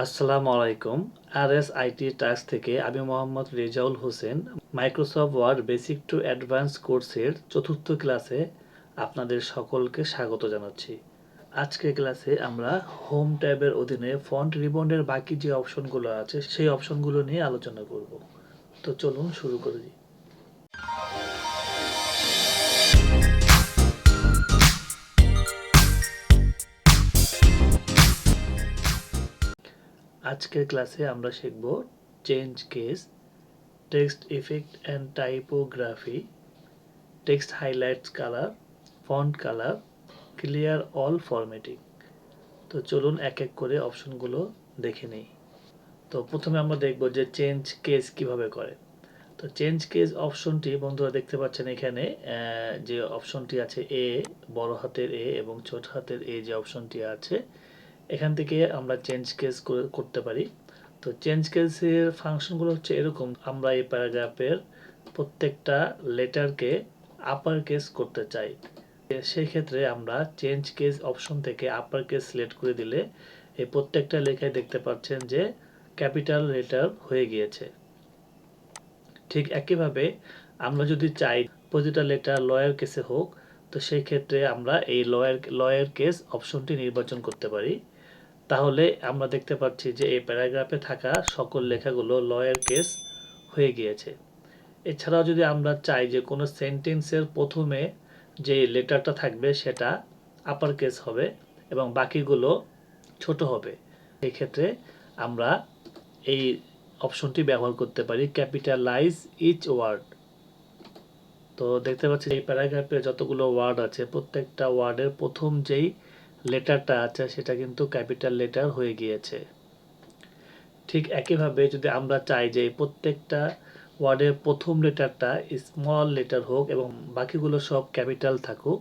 আসসালামু আলাইকুম। আরএসআইটি টাস্ক থেকে আমি Mohammad Rezaul Hossain Microsoft Word basic to advance কোর্সের চতুর্থ ক্লাসে আপনাদের সকলকে স্বাগত জানাচ্ছি। আজকের ক্লাসে আমরা হোম ট্যাবের অধীনে ফন্ট রিবনের বাকি যে অপশনগুলো আছে সেই অপশনগুলো নিয়ে আলোচনা করব। তো চলুন শুরু করে দিই। আজকের ক্লাসে আমরা শিখব change case, text effect and typography, text highlights colour, font colour, clear all formatting. তো চলুন এক এক করে অপশনগুলো দেখে নেই। তো প্রথমে আমরা দেখব যে চেঞ্জ কেস কিভাবে করে। তো চেঞ্জ কেস অপশনটি বন্ধুরা দেখতে পাচ্ছেন এখানে যে অপশনটি আছে এ, বড় হাতের এ এবং ছোট হাতের এ যে অপশনটি আছে, এখান থেকে আমরা চেঞ্জ কেস করতে পারি। তো চেঞ্জ কেসের ফাংশনগুলো হচ্ছে এরকম, আমরা এই প্যারাগ্রাফের প্রত্যেকটা লেটারকে আপার কেস করতে চাই, সেই ক্ষেত্রে আমরা চেঞ্জ কেস অপশন থেকে আপার কেস সিলেক্ট করে দিলে এই প্রত্যেকটা লেখায় দেখতে পাচ্ছেন যে ক্যাপিটাল লেটার হয়ে গিয়েছে। ঠিক একইভাবে আমরা যদি চাই প্রতিটা লেটার লয়ার কেসে হোক, তো সেই ক্ষেত্রে আমরা এই লয়ার কেস অপশনটি নির্বাচন করতে পারি। তাহলে আমরা দেখতে পাচ্ছি যে এই প্যারাগ্রাফে থাকা সকল লেখাগুলো লয়ার কেস হয়ে গিয়েছে। এছাড়াও যদি আমরা চাই যে কোনো সেন্টেন্সের প্রথমে যে লেটারটা থাকবে সেটা আপার কেস হবে এবং বাকিগুলো ছোট হবে, এই ক্ষেত্রে আমরা এই অপশনটি ব্যবহার করতে পারি, ক্যাপিটালাইজ ইচ ওয়ার্ড। তো দেখতে পাচ্ছি এই প্যারাগ্রাফে যতগুলো ওয়ার্ড আছে প্রত্যেকটা ওয়ার্ডের প্রথম যেই লেটারটা আছে সেটা কিন্তু ক্যাপিটাল লেটার হয়ে গিয়েছে। ঠিক একইভাবে যদি আমরা চাই যে প্রত্যেকটা ওয়ার্ডের প্রথম লেটারটা স্মল লেটার হোক এবং বাকিগুলো সব ক্যাপিটাল থাকুক,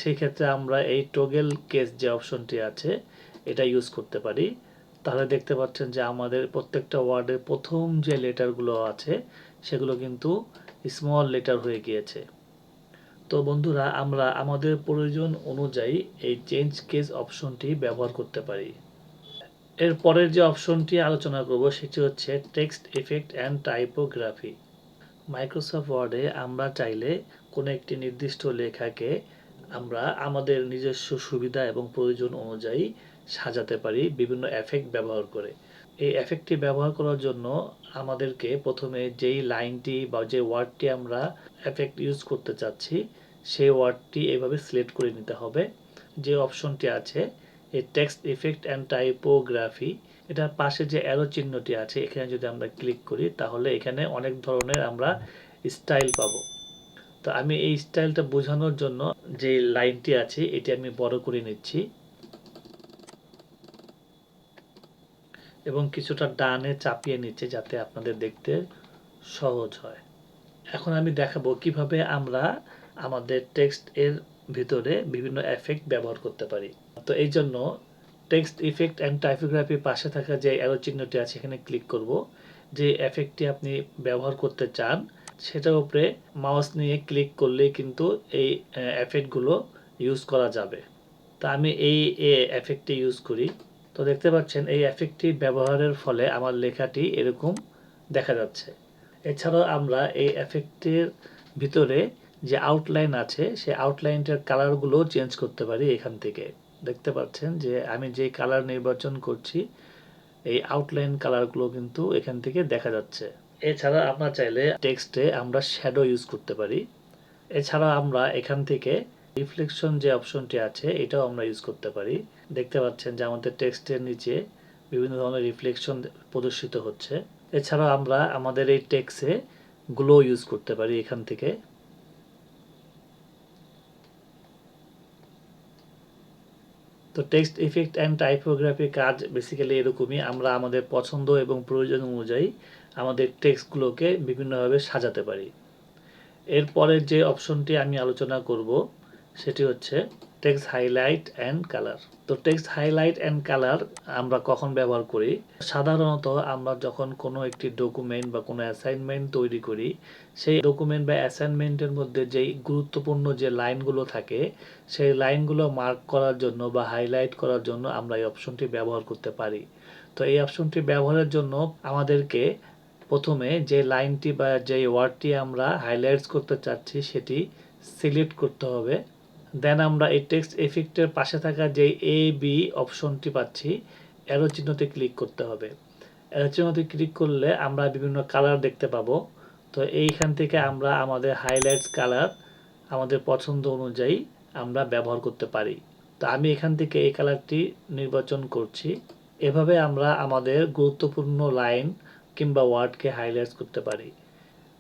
সেই ক্ষেত্রে আমরা এই টগল কেস যে অপশনটি আছে এটা ইউজ করতে পারি। তাহলে দেখতে পাচ্ছেন যে আমাদের প্রত্যেকটা ওয়ার্ডের প্রথম যে লেটারগুলো আছে সেগুলো কিন্তু স্মল লেটার হয়ে গিয়েছে। তো বন্ধুরা আমরা আমাদের প্রয়োজন অনুযায়ী এই চেঞ্জ কেস অপশনটি ব্যবহার করতে পারি। এর পরের যে অপশনটি আলোচনা করব সেটি হচ্ছে text effect and typography. Microsoft ওয়ার্ডে আমরা চাইলে কোনো একটি নির্দিষ্ট লেখাকে আমরা আমাদের নিজস্ব সুবিধা এবং প্রয়োজন অনুযায়ী সাজাতে পারি বিভিন্ন এফেক্ট ব্যবহার করে। এই এফেক্টটি ব্যবহার করার জন্য আমাদেরকে প্রথমে যেই লাইনটি বা যে ওয়ার্ডটি আমরা এফেক্ট ইউজ করতে চাচ্ছি সেই ওয়ার্ডটি এভাবে সিলেক্ট করে নিতে হবে। যে অপশনটি আছে এই টেক্সট ইফেক্ট অ্যান্ড টাইপোগ্রাফি, এটার পাশে যে অ্যারো চিহ্নটি আছে এখানে যদি আমরা ক্লিক করি তাহলে এখানে অনেক ধরনের আমরা স্টাইল পাবো। তো আমি এই স্টাইলটা বোঝানোর জন্য যে লাইনটি আছে এটি আমি বড় করে নিচ্ছি এবং কিছুটা ডানে চাপিয়ে নিচ্ছি যাতে আপনাদের দেখতে সহজ হয়। এখন আমি দেখাবো কিভাবে আমরা আমাদের টেক্সট এর ভিতরে বিভিন্ন এফেক্ট ব্যবহার করতে পারি। তো এই জন্য টেক্সট ইফেক্ট অ্যান্ড টাইপোগ্রাফির পাশে থাকা যে অ্যারো চিহ্নটি আছে এখানে ক্লিক করব। যে এফেক্টটি আপনি ব্যবহার করতে চান সেটার উপরে মাউস নিয়ে ক্লিক করলেই কিন্তু এই এফেক্টগুলো ইউজ করা যাবে। তা আমি এই এফেক্টটি ইউজ করি। তো দেখতে পাচ্ছেন এই এফেক্টটি ব্যবহারের ফলে আমার লেখাটি এরকম দেখা যাচ্ছে। এছাড়াও আমরা এই এফেক্টের ভিতরে যে আউটলাইন আছে সেই আউটলাইনটার কালারগুলো চেঞ্জ করতে পারি এখান থেকে। দেখতে পাচ্ছেন যে আমি যে কালার নির্বাচন করছি এই আউটলাইন কালারগুলো কিন্তু এখান থেকে দেখা যাচ্ছে। এছাড়া আমরা চাইলে টেক্সটে আমরা শ্যাডো ইউজ করতে পারি। এছাড়া আমরা এখান থেকে রিফ্লেকশন যে অপশনটি আছে এটাও আমরা ইউজ করতে পারি। দেখতে পাচ্ছেন যে আমাদের টেক্সটের নিচে বিভিন্ন ধরনের রিফ্লেকশন প্রদর্শিত হচ্ছে। এছাড়াও আমরা আমাদের এই টেক্সটে গ্লো ইউজ করতে পারি এখান থেকে। তো টেক্সট ইফেক্ট অ্যান্ড টাইপোগ্রাফির কাজ বেসিক্যালি এরকমই, আমরা আমাদের পছন্দ এবং প্রয়োজন অনুযায়ী আমাদের টেক্সটগুলোকে বিভিন্নভাবে সাজাতে পারি। এরপরের যে অপশনটি আমি আলোচনা করব সেটি হচ্ছে টেক্সট হাইলাইট অ্যান্ড কালার। তো টেক্সট হাইলাইট অ্যান্ড কালার আমরা কখন ব্যবহার করি? সাধারণত আমরা যখন কোনো একটি ডকুমেন্ট বা কোনো অ্যাসাইনমেন্ট তৈরি করি, সেই ডকুমেন্ট বা অ্যাসাইনমেন্টের মধ্যে যেই গুরুত্বপূর্ণ যে লাইনগুলো থাকে, সেই লাইনগুলো মার্ক করার জন্য বা হাইলাইট করার জন্য আমরা এই অপশনটি ব্যবহার করতে পারি। তো এই অপশনটি ব্যবহারের জন্য আমাদেরকে প্রথমে যে লাইনটি বা যে ওয়ার্ডটি আমরা হাইলাইটস করতে চাচ্ছি সেটি সিলেক্ট করতে হবে। দেন আমরা এই টেক্সট এফেক্টের পাশে থাকা যে এ বি অপশনটি পাচ্ছি, অ্যারো চিহ্নতে ক্লিক করতে হবে। অ্যারো চিহ্নতে ক্লিক করলে আমরা বিভিন্ন কালার দেখতে পাবো। তো এইখান থেকে আমরা আমাদের হাইলাইটস কালার আমাদের পছন্দ অনুযায়ী আমরা ব্যবহার করতে পারি। তো আমি এখান থেকে এই কালারটি নির্বাচন করছি। এভাবে আমরা আমাদের গুরুত্বপূর্ণ লাইন কিংবা ওয়ার্ডকে হাইলাইটস করতে পারি।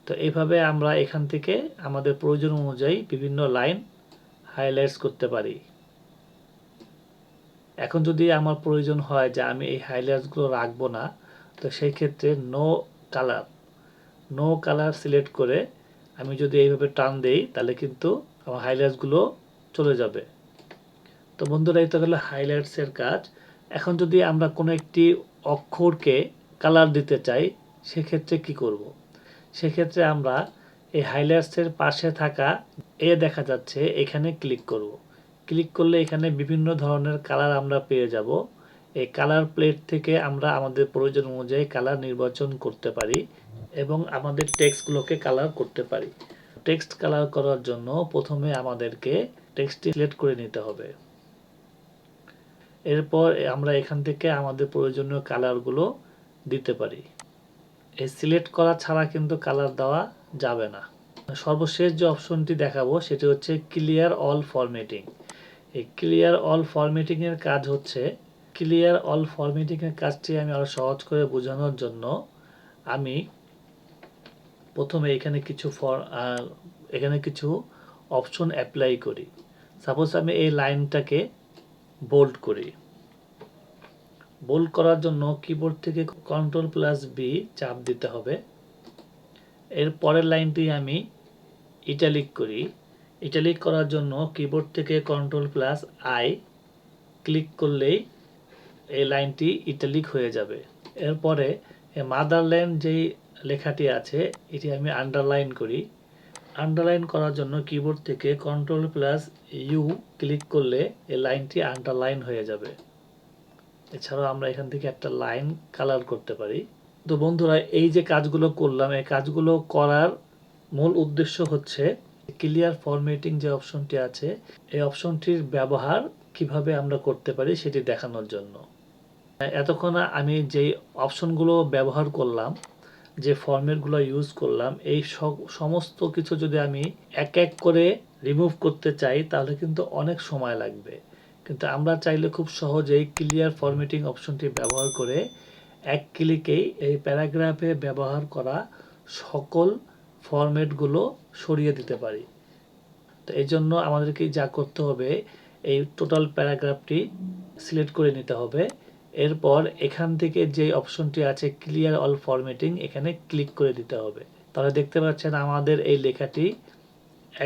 তো এইভাবে আমরা এখান থেকে আমাদের প্রয়োজন অনুযায়ী বিভিন্ন লাইন হাইলাইটস করতে পারি। এখন যদি আমার প্রয়োজন হয় যে আমি এই হাইলাইটসগুলো রাখবো না, তো সেই ক্ষেত্রে নো কালার সিলেক্ট করে আমি যদি এইভাবে টান দেই তাহলে কিন্তু আমার হাইলাইটসগুলো চলে যাবে। তো বন্ধুরা, এই তো গেল হাইলাইটসের কাজ। এখন যদি আমরা কোনো একটি অক্ষরকে কালার দিতে চাই, সেক্ষেত্রে কি করব? সেক্ষেত্রে আমরা এই হাইলাইটসের পাশে থাকা দেখা যাচ্ছে, এখানে ক্লিক করব। ক্লিক করলে এখানে বিভিন্ন ধরনের কালার আমরা পেয়ে যাব। এই কালার প্লেট থেকে আমরা আমাদের প্রয়োজন অনুযায়ী কালার নির্বাচন করতে পারি এবং আমাদের টেক্সটগুলোকে কালার করতে পারি। টেক্সট কালার করার জন্য প্রথমে আমাদেরকে টেক্সটটি সিলেক্ট করে নিতে হবে। এরপর আমরা এখান থেকে আমাদের প্রয়োজনীয় কালারগুলো দিতে পারি। এই সিলেক্ট করা ছাড়া কিন্তু কালার দেওয়া যাবে না। সর্বশেষ যে অপশনটি দেখাবো সেটি হচ্ছে ক্লিয়ার অল ফরম্যাটিং। এই ক্লিয়ার অল ফরম্যাটিংয়ের কাজ হচ্ছে, ক্লিয়ার অল ফরম্যাটিংয়ের কাজটি আমি আরও সহজ করে বোঝানোর জন্য আমি প্রথমে এখানে কিছু অপশন অ্যাপ্লাই করি। সাপোজ আমি এই লাইনটাকে বোল্ড করি। বোল্ড করার জন্য কিবোর্ড থেকে Ctrl+B চাপ দিতে হবে। এর পরের লাইনটি আমি ইটালিক করি। ইটালিক করার জন্য কিবোর্ড থেকে Ctrl+I ক্লিক করলেই এই লাইনটি ইটালিক হয়ে যাবে। এরপরে মাদারল্যান্ড যেই লেখাটি আছে এটি আমি আন্ডারলাইন করি। আন্ডারলাইন করার জন্য কিবোর্ড থেকে Ctrl+U ক্লিক করলে এই লাইনটি আন্ডারলাইন হয়ে যাবে। এছাড়াও আমরা এখান থেকে একটা লাইন কালার করতে পারি। তো বন্ধুরা, এই যে কাজগুলো করলাম, এই কাজগুলো করার মূল উদ্দেশ্য হচ্ছে ক্লিয়ার ফরম্যাটিং যে অপশনটি আছে এই অপশনটির ব্যবহার কিভাবে আমরা করতে পারি সেটি দেখানোর জন্য। এতক্ষণ আমি যেই অপশনগুলো ব্যবহার করলাম, যে ফরম্যাটগুলো ইউজ করলাম, এই সমস্ত কিছু যদি আমি এক এক করে রিমুভ করতে চাই তাহলে কিন্তু অনেক সময় লাগবে। কিন্তু আমরা চাইলে খুব সহজেই ক্লিয়ার ফরম্যাটিং অপশনটি ব্যবহার করে এক ক্লিকেই এই প্যারাগ্রাফে ব্যবহার করা সকল ফরম্যাটগুলো সরিয়ে দিতে পারি। তো এই জন্য আমাদেরকে যা করতে হবে, এই টোটাল প্যারাগ্রাফটি সিলেক্ট করে নিতে হবে। এরপর এখান থেকে যে অপশনটি আছে ক্লিয়ার অল ফরম্যাটিং, এখানে ক্লিক করে দিতে হবে। তাহলে দেখতে পাচ্ছেন আমাদের এই লেখাটি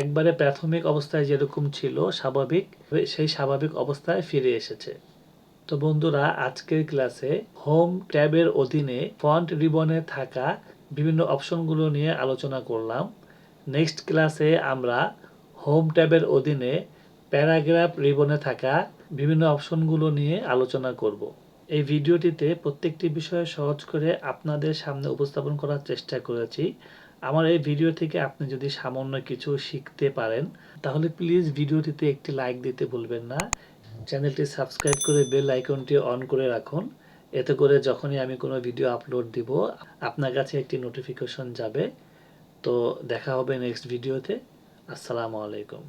একবারে প্রাথমিক অবস্থায় যেরকম ছিল স্বাভাবিক, সেই স্বাভাবিক অবস্থায় ফিরে এসেছে। তো বন্ধুরা, আজকের ক্লাসে হোম ট্যাবের অধীনে ফন্ট রিবনে থাকা বিভিন্ন অপশনগুলো নিয়ে আলোচনা করলাম। নেক্সট ক্লাসে আমরা হোম ট্যাবের অধীনে প্যারাগ্রাফ রিবনে থাকা বিভিন্ন অপশনগুলো নিয়ে আলোচনা করব। এই ভিডিওটিতে প্রত্যেকটি বিষয় সহজ করে আপনাদের সামনে উপস্থাপন করার চেষ্টা করেছি। আমার এই ভিডিও থেকে আপনি যদি সামান্য কিছু শিখতে পারেন তাহলে প্লিজ ভিডিওটিতে একটি লাইক দিতে ভুলবেন না। চ্যানেলটি সাবস্ক্রাইব করে বেল আইকনটি অন করে রাখুন। এতে করে যখনই আমি কোনো ভিডিও আপলোড দিব আপনার কাছে একটি নোটিফিকেশন যাবে। তো দেখা হবে নেক্সট ভিডিওতে। আসসালামু আলাইকুম।